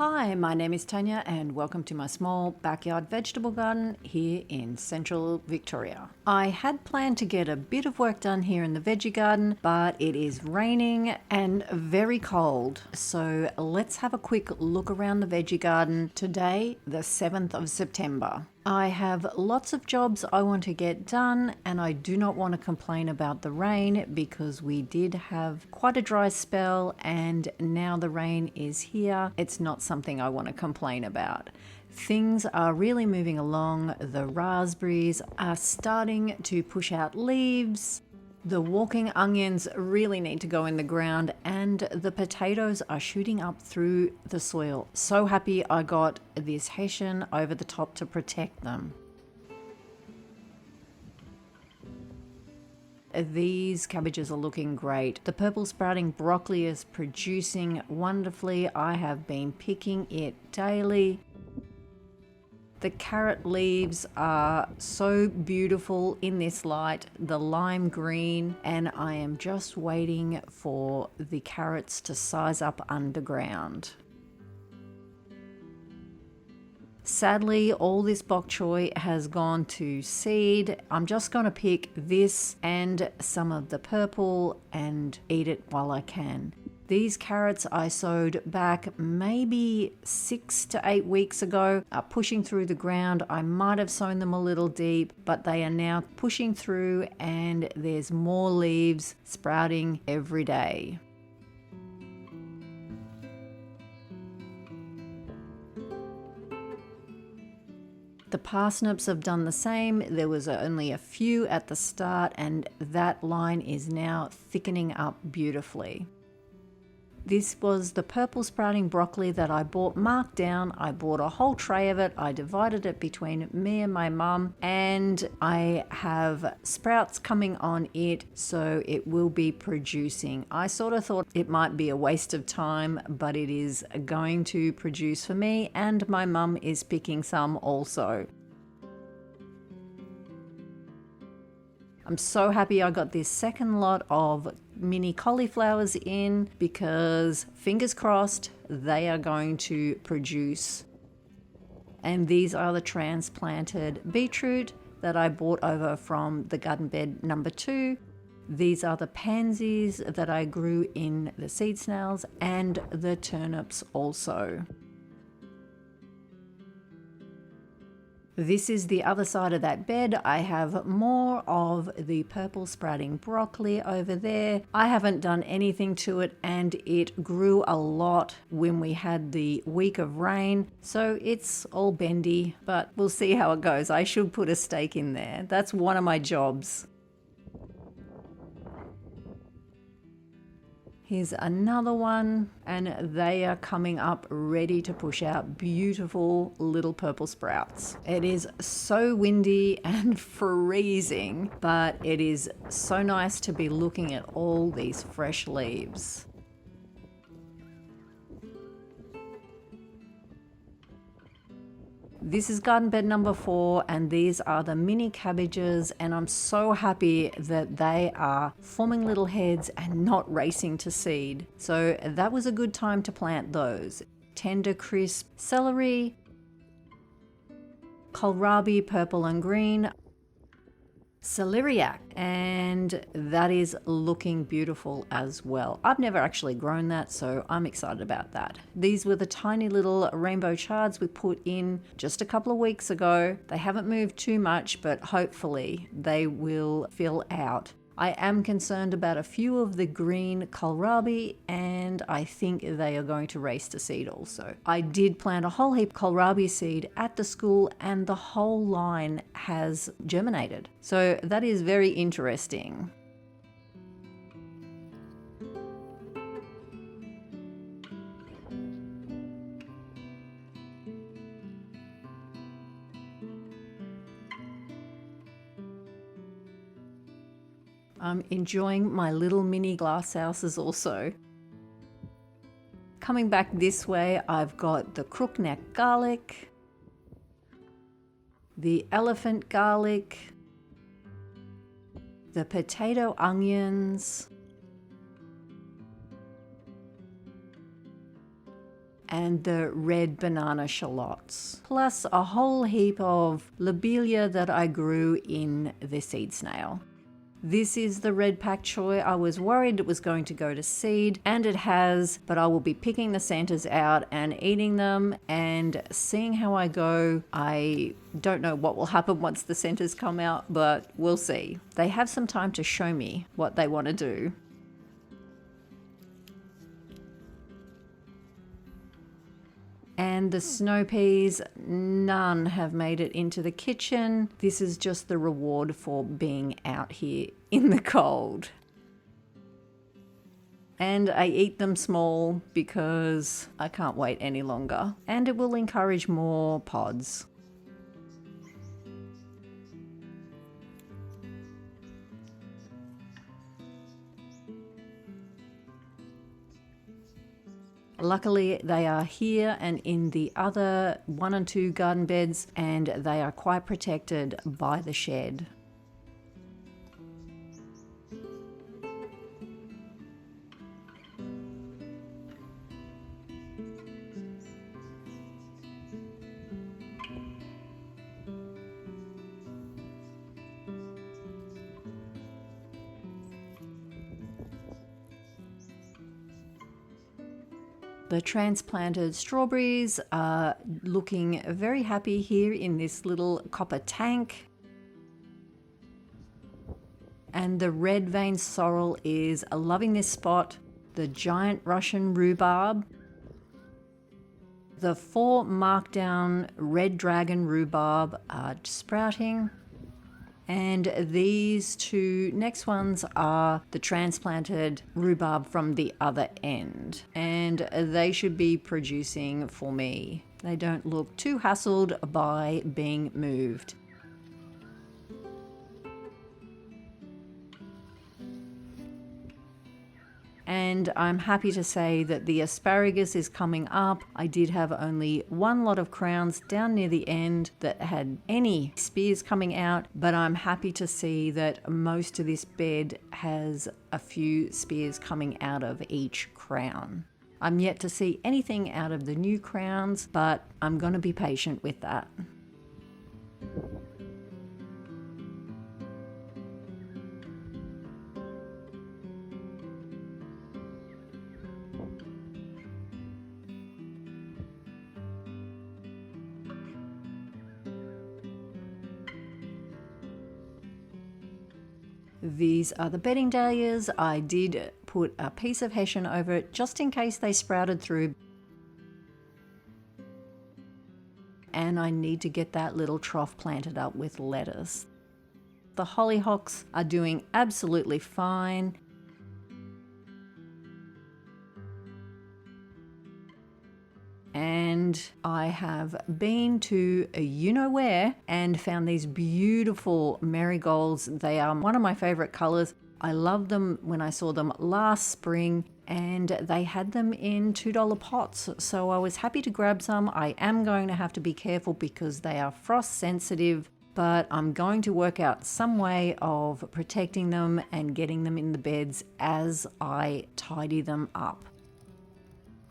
Hi, my name is Tanya and welcome to my small backyard vegetable garden here in central Victoria. I had planned to get a bit of work done here in the veggie garden, but it is raining and very cold. So let's have a quick look around the veggie garden today, the 7th of September. I have lots of jobs I want to get done and I do not want to complain about the rain because we did have quite a dry spell and now the rain is here. It's not something I want to complain about. Things are really moving along. The raspberries are starting to push out leaves. The walking onions really need to go in the ground and the potatoes are shooting up through the soil. So happy I got this hessian over the top to protect them. These cabbages are looking great. The purple sprouting broccoli is producing wonderfully. I have been picking it daily. The carrot leaves are so beautiful in this light, the lime green, and I am just waiting for the carrots to size up underground. Sadly, all this bok choy has gone to seed. I'm just going to pick this and some of the purple and eat it while I can. These carrots I sowed back maybe 6 to 8 weeks ago are pushing through the ground. I might have sown them a little deep, but they are now pushing through and there's more leaves sprouting every day. The parsnips have done the same. There was only a few at the start and that line is now thickening up beautifully. This was the purple sprouting broccoli that I bought marked down. I bought a whole tray of it. I divided it between me and my mum and I have sprouts coming on it, so it will be producing. I sort of thought it might be a waste of time, but it is going to produce for me and my mum is picking some also. I'm so happy I got this second lot of mini cauliflowers in because fingers crossed they are going to produce. And these are the transplanted beetroot that I bought over from the garden bed number 2. These are the pansies that I grew in the seed snails and the turnips also. This is the other side of that bed. I have more of the purple sprouting broccoli over there. I haven't done anything to it and it grew a lot when we had the week of rain. So it's all bendy, but we'll see how it goes. I should put a stake in there. That's one of my jobs. Here's another one and they are coming up ready to push out beautiful little purple sprouts. It is so windy and freezing, but it is so nice to be looking at all these fresh leaves. This is garden bed number 4 and these are the mini cabbages and I'm so happy that they are forming little heads and not racing to seed. So that was a good time to plant those. Tender crisp celery, kohlrabi purple and green, celeriac, and that is looking beautiful as well. I've never actually grown that, so I'm excited about that. These were the tiny little rainbow chards we put in just a couple of weeks ago. They haven't moved too much, but hopefully they will fill out. I am concerned about a few of the green kohlrabi and I think they are going to race to seed also. I did plant a whole heap kohlrabi seed at the school and the whole line has germinated. So that is very interesting. I'm enjoying my little mini glass houses also. Coming back this way, I've got the crookneck garlic, the elephant garlic, the potato onions, and the red banana shallots, plus a whole heap of lobelia that I grew in the seed snail. This is the red pak choi. I was worried it was going to go to seed, and it has, but I will be picking the centers out and eating them and seeing how I go. I don't know what will happen once the centers come out, but we'll see. They have some time to show me what they want to do. And the snow peas, none have made it into the kitchen. This is just the reward for being out here in the cold. And I eat them small because I can't wait any longer. And it will encourage more pods. Luckily, they are here and in the other 1 and 2 garden beds, and they are quite protected by the shed. The transplanted strawberries are looking very happy here in this little copper tank. And the red vein sorrel is loving this spot. The giant Russian rhubarb. The 4 markdown red dragon rhubarb are sprouting. And these 2 next ones are the transplanted rhubarb from the other end. And they should be producing for me. They don't look too hassled by being moved. And I'm happy to say that the asparagus is coming up. I did have only 1 lot of crowns down near the end that had any spears coming out, but I'm happy to see that most of this bed has a few spears coming out of each crown. I'm yet to see anything out of the new crowns, but I'm going to be patient with that. These are the bedding dahlias. I did put a piece of hessian over it just in case they sprouted through. And I need to get that little trough planted up with lettuce. The hollyhocks are doing absolutely fine. And I have been to a you-know-where and found these beautiful marigolds. They are one of my favorite colors. I loved them when I saw them last spring, and they had them in $2 pots. So I was happy to grab some. I am going to have to be careful because they are frost sensitive, but I'm going to work out some way of protecting them and getting them in the beds as I tidy them up.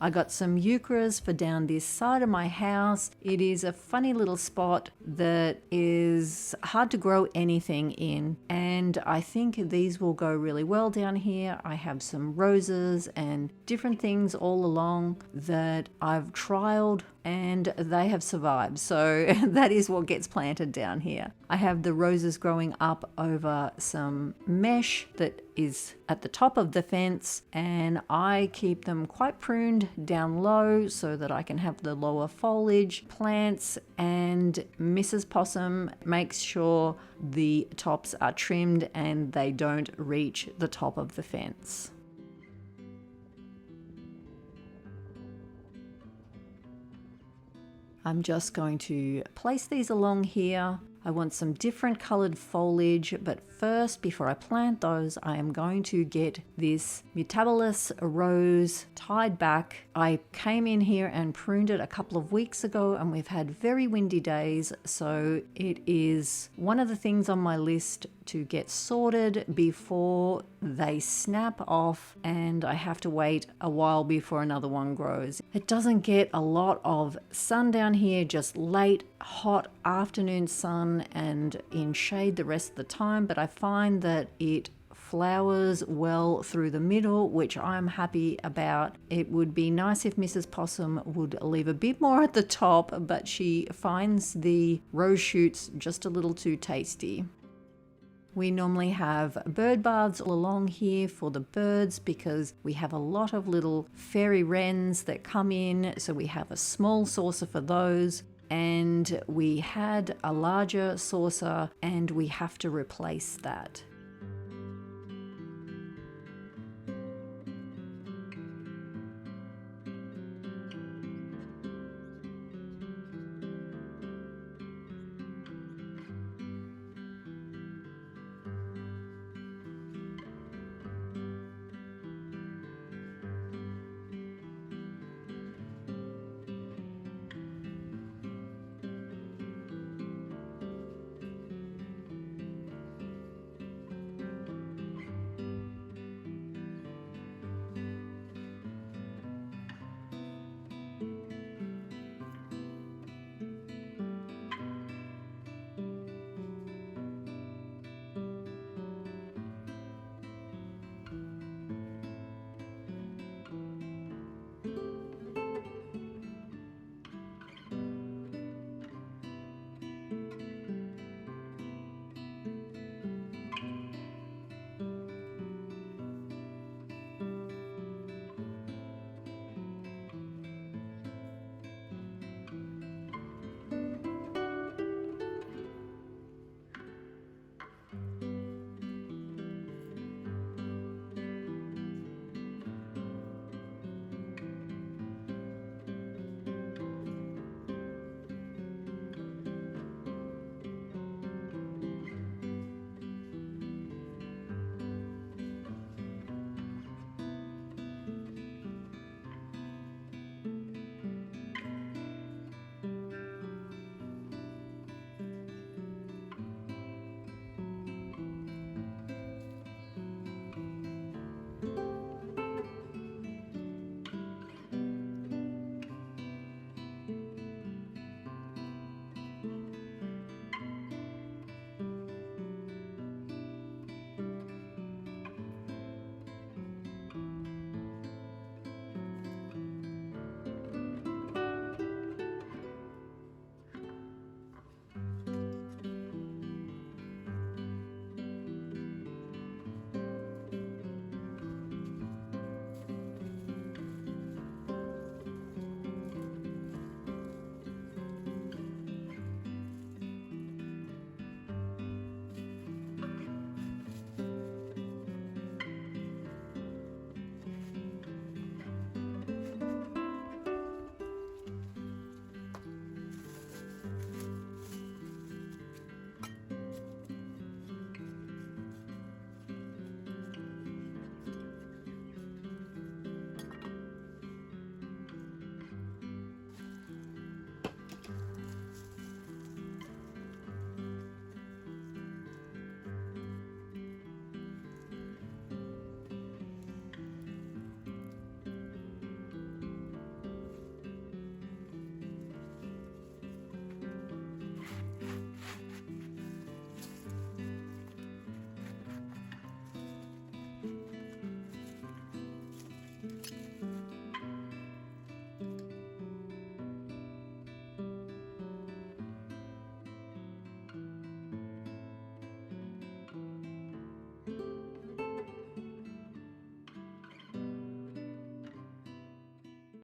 I got some euchres for down this side of my house. It is a funny little spot that is hard to grow anything in, and I think these will go really well down here. I have some roses and different things all along that I've trialed and they have survived. So that is what gets planted down here. I have the roses growing up over some mesh that is at the top of the fence, and I keep them quite pruned down low so that I can have the lower foliage plants, and Mrs. Possum makes sure the tops are trimmed and they don't reach the top of the fence. I'm just going to place these along here. I want some different colored foliage, but first, before I plant those, I am going to get this Mutabilis rose tied back. I came in here and pruned it a couple of weeks ago, and we've had very windy days, so it is one of the things on my list to get sorted before they snap off, and I have to wait a while before another one grows. It doesn't get a lot of sun down here, just late, hot afternoon sun and in shade the rest of the time, but I find that it flowers well through the middle, which I'm happy about. It would be nice if Mrs. Possum would leave a bit more at the top, but she finds the rose shoots just a little too tasty. We normally have bird baths all along here for the birds because we have a lot of little fairy wrens that come in, so we have a small saucer for those. And we had a larger saucer and we have to replace that.